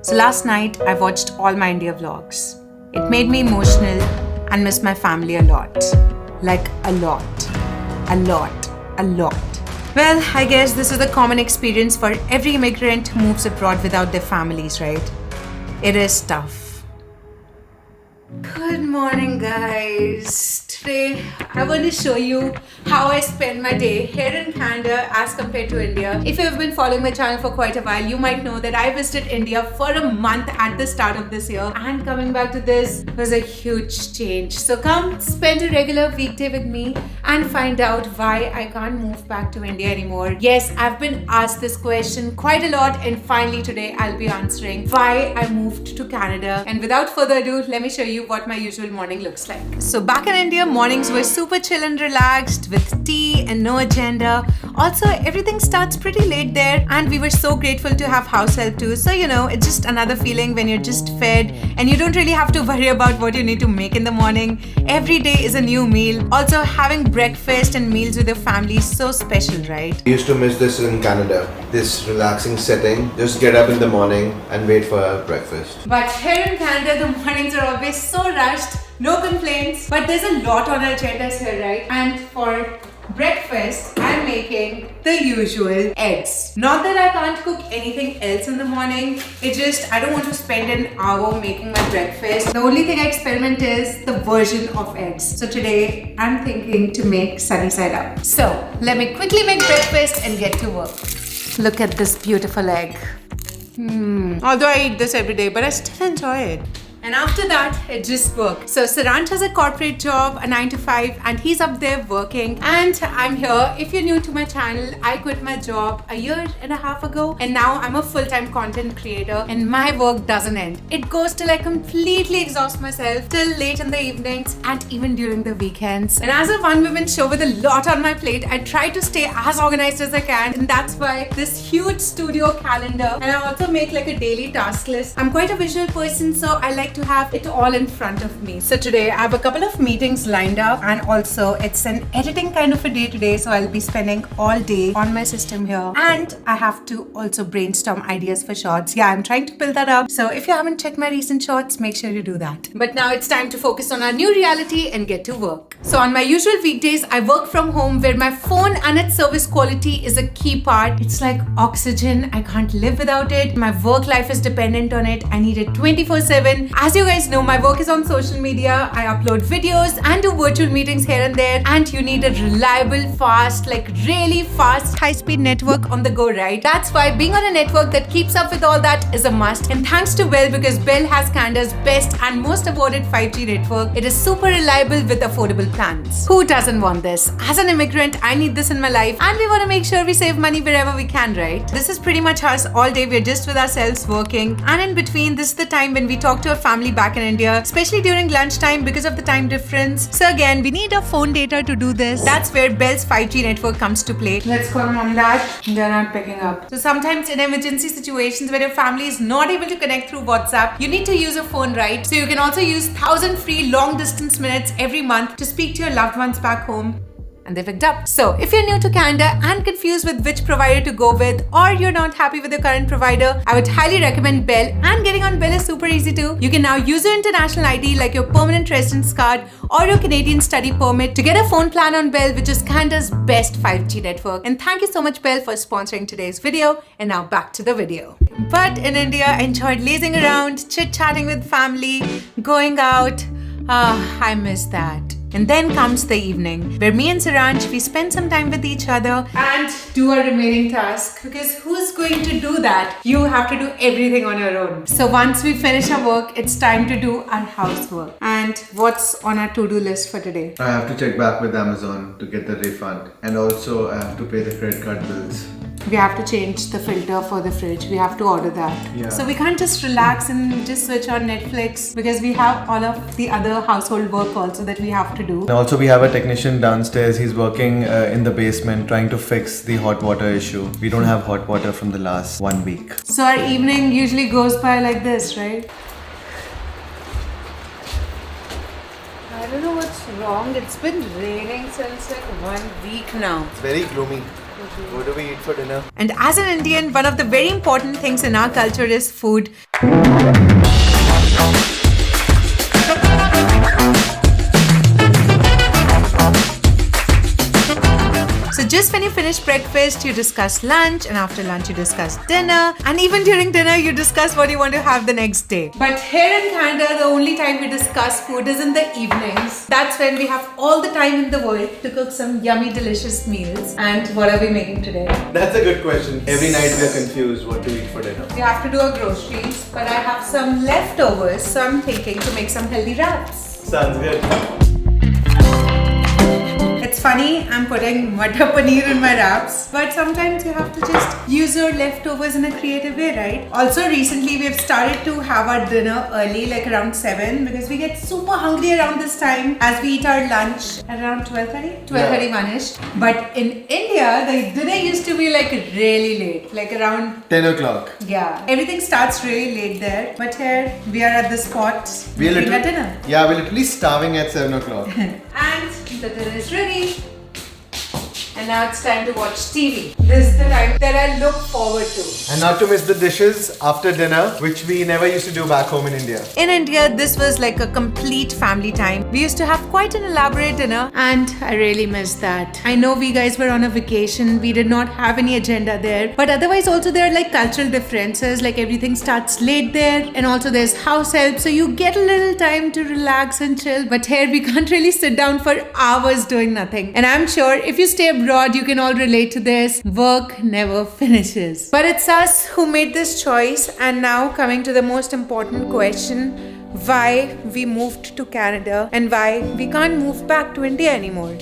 So last night I watched all my India vlogs. It made me emotional and miss my family a lot. Like a lot. A lot. A lot. Well, I guess this is a common experience for every immigrant who moves abroad without their families, right? It is tough. Good morning, guys. Today I want to show you how I spend my day here in Canada as compared to India. If you have been following my channel for quite a while, you might know that I visited India for a month at the start of this year, and coming back to this was a huge change. So come spend a regular weekday with me and find out why I can't move back to India anymore. Yes, I've been asked this question quite a lot, and finally today I'll be answering why I moved to Canada. And without further ado, let me show you what my usual morning looks like. So back in India, mornings were super chill and relaxed with tea and no agenda. Also, everything starts pretty late there, and we were so grateful to have house help too. So it's just another feeling when you're just fed and you don't really have to worry about what you need to make in the morning. Every day is a new meal. Also, having breakfast and meals with your family is so special, right? I used to miss this in Canada, this relaxing setting. Just get up in the morning and wait for breakfast. But here in Canada, the mornings are always so rushed, no complaints. But there's a lot on our agendas here, right? And for breakfast, I'm making the usual eggs. Not that I can't cook anything else in the morning, it's just I don't want to spend an hour making my breakfast. The only thing I experiment is the version of eggs. So today I'm thinking to make sunny side up. So let me quickly make breakfast and get to work. Look at this beautiful egg. Although I eat this every day, but I still enjoy it. And after that, it just worked. So Saransh has a corporate job, a 9 to 5, and he's up there working. And I'm here. If you're new to my channel, I quit my job a year and a half ago, and now I'm a full-time content creator, and my work doesn't end. It goes till I completely exhaust myself till late in the evenings and even during the weekends. And as a one-woman show with a lot on my plate, I try to stay as organized as I can, and that's why this huge studio calendar. And I also make like a daily task list. I'm quite a visual person, so I like to have it all in front of me. So today I have a couple of meetings lined up, and also it's an editing kind of a day today, so I'll be spending all day on my system here, and I have to also brainstorm ideas for shorts. Yeah, I'm trying to build that up, so if you haven't checked my recent shorts, make sure you do that. But now it's time to focus on our new reality and get to work. So on my usual weekdays, I work from home, where my phone and its service quality is a key part. It's like oxygen. I can't live without it. My work life is dependent on it. I need it 24/7. As you guys know, my work is on social media. I upload videos and do virtual meetings here and there, and you need a reliable, fast, like really fast, high-speed network on the go, right? That's why being on a network that keeps up with all that is a must. And thanks to Bell, because Bell has Canada's best and most awarded 5G network. It is super reliable with affordable plans. Who doesn't want this? As an immigrant, I need this in my life, and we want to make sure we save money wherever we can, right? This is pretty much us all day. We're just with ourselves working, and in between, this is the time when we talk to our family back in India, especially during lunchtime because of the time difference. So again, we need our phone data to do this. That's where Bell's 5G network comes to play. Let's call mom dad. They're not picking up. So sometimes in emergency situations where your family is not able to connect through WhatsApp, you need to use a phone, right? So you can also use 1,000 free long distance minutes every month to speak to your loved ones back home. And they picked up. So if you're new to Canada and confused with which provider to go with, or you're not happy with your current provider, I would highly recommend Bell. And getting on Bell is super easy too. You can now use your international ID like your permanent residence card or your Canadian study permit to get a phone plan on Bell, which is Canada's best 5G network. And thank you so much, Bell, for sponsoring today's video. And now back to the video. But in India, I enjoyed lazing around, chit-chatting with family, going out. I miss that. And then comes the evening, where me and Saransh, we spend some time with each other and do our remaining tasks, because who's going to do that? You have to do everything on your own. So once we finish our work, it's time to do our housework. And what's on our to-do list for today? I have to check back with Amazon to get the refund, and also I have to pay the credit card bills. We have to change the filter for the fridge. We have to order that. Yeah. So we can't just relax and just switch on Netflix, because we have all of the other household work also that we have to do. And also we have a technician downstairs. He's working in the basement trying to fix the hot water issue. We don't have hot water from the last 1 week. So our evening usually goes by like this, right? I don't know what's wrong. It's been raining since like 1 week now. It's very gloomy. What do we eat for dinner? And as an Indian, one of the very important things in our culture is food. So just when you finish breakfast, you discuss lunch, and after lunch you discuss dinner, and even during dinner you discuss what you want to have the next day. But here in Canada, the only time we discuss food is in the evenings. That's when we have all the time in the world to cook some yummy, delicious meals. And what are we making today? That's a good question. Every night we are confused what to eat for dinner. We have to do our groceries, but I have some leftovers, so I'm thinking to make some healthy wraps. Sounds good. It's funny, I'm putting matar paneer in my wraps, but sometimes you have to just use your leftovers in a creative way, right? Also, recently we have started to have our dinner early, like around 7, because we get super hungry around this time as we eat our lunch at around 12:30, 12:31ish. But in India, the dinner used to be like really late, like around 10 o'clock. Yeah, everything starts really late there. But here we are at the spot eating our dinner. Yeah, we're literally starving at 7 o'clock. And the dinner is ready. And now it's time to watch TV. This is the time that I look forward to. And not to miss the dishes after dinner, which we never used to do back home in India. In India, this was like a complete family time. We used to have quite an elaborate dinner, and I really miss that. I know we guys were on a vacation. We did not have any agenda there. But otherwise also there are like cultural differences. Like everything starts late there, and also there's house help. So you get a little time to relax and chill. But here we can't really sit down for hours doing nothing. And I'm sure if you stay abroad, you can all relate to this. Work never finishes. But it's us who made this choice. And now coming to the most important question, why we moved to Canada and why we can't move back to India anymore.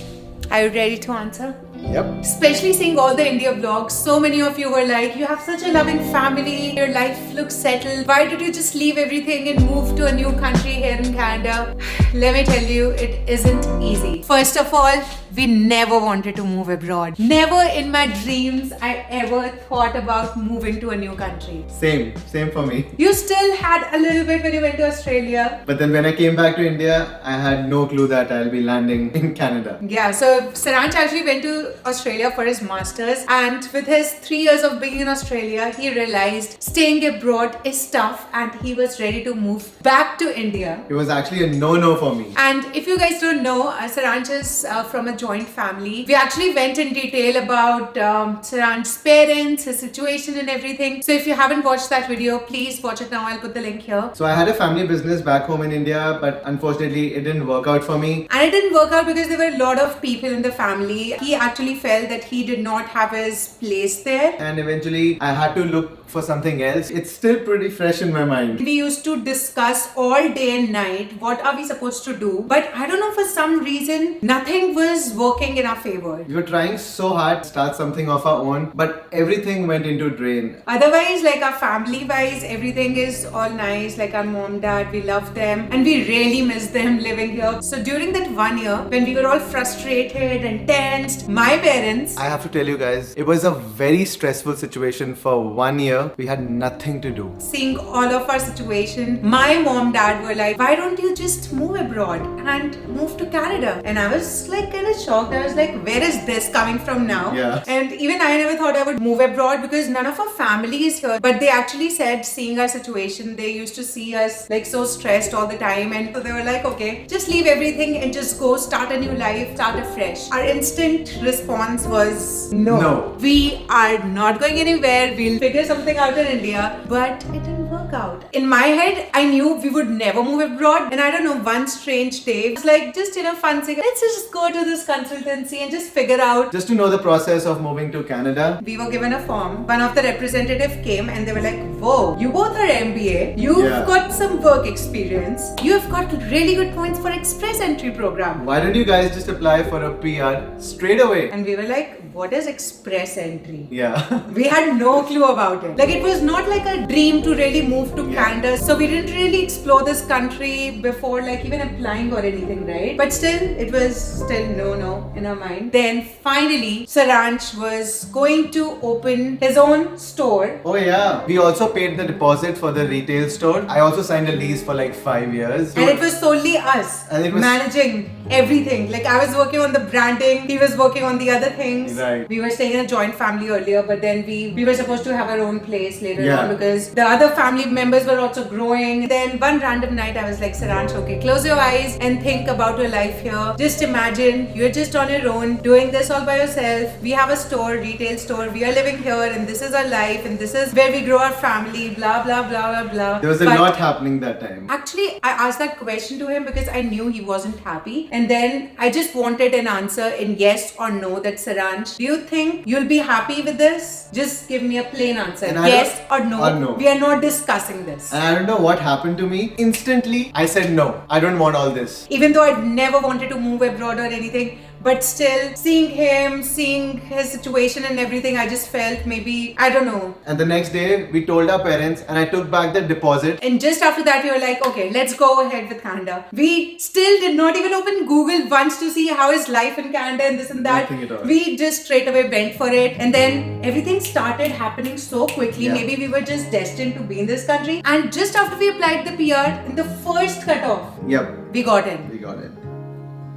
Are you ready to answer? Yep. Especially seeing all the India vlogs, so many of you were like, you have such a loving family, your life looks settled. Why did you just leave everything and move to a new country here in Canada? Let me tell you, it isn't easy. First of all, we never wanted to move abroad. Never in my dreams I ever thought about moving to a new country. Same for me. You still had a little bit when you went to Australia. But then when I came back to India, I had no clue that I'll be landing in Canada. Yeah, so Saransh actually went to Australia for his masters, and with his 3 years of being in Australia, he realized staying abroad is tough and he was ready to move back to India. It was actually a no-no for me. And if you guys don't know, Saransh is from a joint family. We actually went in detail about Saransh's parents, his situation and everything. So if you haven't watched that video, please watch it now. I'll put the link here. So I had a family business back home in India, but unfortunately it didn't work out for me. And it didn't work out because there were a lot of people in the family. He actually felt that he did not have his place there. And eventually I had to look for something else. It's still pretty fresh in my mind. We used to discuss all day and night what are we supposed to do, but I don't know, for some reason nothing was working in our favor. We were trying so hard to start something of our own, but everything went into drain. Otherwise, like our family wise, everything is all nice. Like our mom, dad, we love them and we really miss them living here. So during that 1 year when we were all frustrated and tensed, my parents, I have to tell you guys, it was a very stressful situation for 1 year. We had nothing to do. Seeing all of our situation, my mom, dad were like, why don't you just move abroad and move to Canada? And I was like kind of shocked. I was like, where is this coming from now? Yeah. And even I never thought I would move abroad because none of our family is here. But they actually said, seeing our situation, they used to see us like so stressed all the time. And so they were like, okay, just leave everything and just go start a new life, start afresh. Our instant response was no. We are not going anywhere. We'll figure something out in India. But it didn't work out. In my head, I knew we would never move abroad. And I don't know, one strange day, it was like just fun saying, let's just go to this consultancy and just figure out. Just to know the process of moving to Canada. We were given a form. One of the representative came and they were like, whoa, you both are MBA. You've got some work experience. You've got really good points for express entry program. Why don't you guys just apply for a PR straight away? And we were like, what is express entry? Yeah. We had no clue about it. Like it was not like a dream to really move moved to Canada, so we didn't really explore this country before like even applying or anything, right? But still, it was still no in our mind. Then finally, Saransh was going to open his own store. Oh yeah. We also paid the deposit for the retail store. I also signed a lease for like 5 years. And it was solely us And it was managing everything. Like I was working on the branding, he was working on the other things. Right. We were staying in a joint family earlier, but then we were supposed to have our own place later on because the other family members were also growing. Then one random night I was like, Saransh, okay, close your eyes and think about your life here. Just imagine you're just on your own, doing this all by yourself. We have a store, retail store. We are living here and this is our life and this is where we grow our family, blah, blah, blah, blah, blah. There was a lot happening that time. Actually, I asked that question to him because I knew he wasn't happy. And then I just wanted an answer in yes or no that Saransh, do you think you'll be happy with this? Just give me a plain answer. Yes or no. We are not discussing this. And I don't know what happened to me. Instantly, I said no. I don't want all this. Even though I'd never wanted to move abroad or anything, but still seeing him, seeing his situation and everything, I just felt maybe, I don't know. And the next day, we told our parents and I took back the deposit. And just after that, we were like, okay, let's go ahead with Canada. We still did not even open Google once to see how is life in Canada and this and that. Nothing at all. We just straight away went for it. And then everything started happening so quickly. Yeah. Maybe we were just destined to be in this country. And just after we applied the PR, in the first cutoff, we got in. We got it.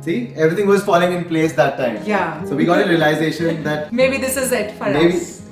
See, everything was falling in place that time. Yeah. So we got a realization that maybe this is it for us.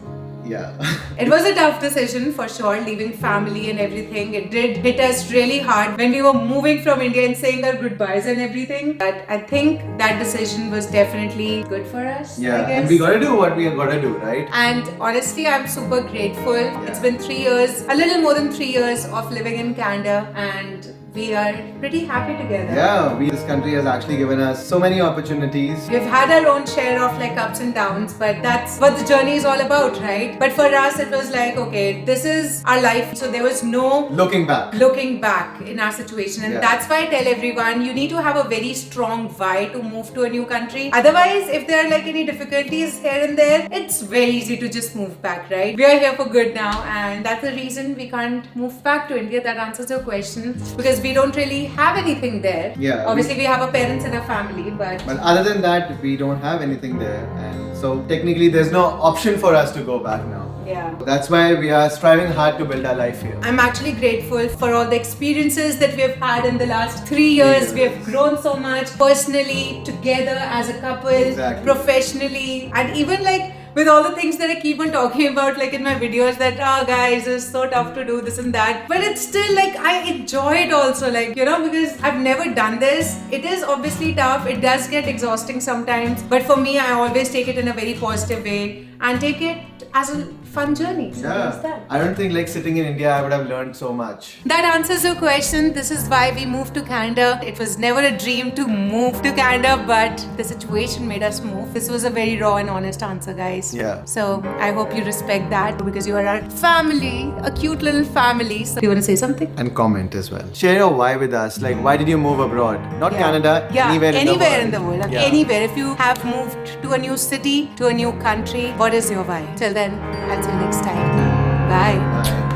Yeah. It was a tough decision for sure, leaving family and everything. It did hit us really hard when we were moving from India and saying our goodbyes and everything. But I think that decision was definitely good for us. Yeah, I guess. and we gotta do what we gotta do, right? And honestly, I'm super grateful. It's been 3 years, a little more than 3 years of living in Canada, and we are pretty happy together. Yeah, this country has actually given us so many opportunities. We've had our own share of like ups and downs, but that's what the journey is all about, right? But for us, it was like, okay, this is our life. So there was no looking back in our situation. And that's why I tell everyone, you need to have a very strong why to move to a new country. Otherwise, if there are like any difficulties here and there, it's very easy to just move back, right? We are here for good now, and that's the reason we can't move back to India. That answers your question, because we don't really have anything there. Yeah. Obviously, we have our parents and our family, but other than that, we don't have anything there, and so technically, there's no option for us to go back now. yeah. That's why we are striving hard to build our life here. I'm actually grateful for all the experiences that we've had in the last 3 years. We have grown so much personally, together as a couple, professionally, and even like with all the things that I keep on talking about, like in my videos, that guys, it's so tough to do this and that, but it's still like I enjoy it also, like, you know, because I've never done this. It is obviously tough, it does get exhausting sometimes, but for me, I always take it in a very positive way and take it as a fun journey. So that's that. I don't think like sitting in India I would have learned so much. That answers your question. This is why we moved to Canada. It was never a dream to move to Canada, but the situation made us move. This was a very raw and honest answer, guys. Yeah. So I hope you respect that, because you are our family, a cute little family. So do you want to say something? And comment as well. Share your why with us. Like, why did you move abroad? Not Canada, anywhere in the world. Anywhere. If you have moved to a new city, to a new country, what is your why? Till then, until next time. Bye. Bye.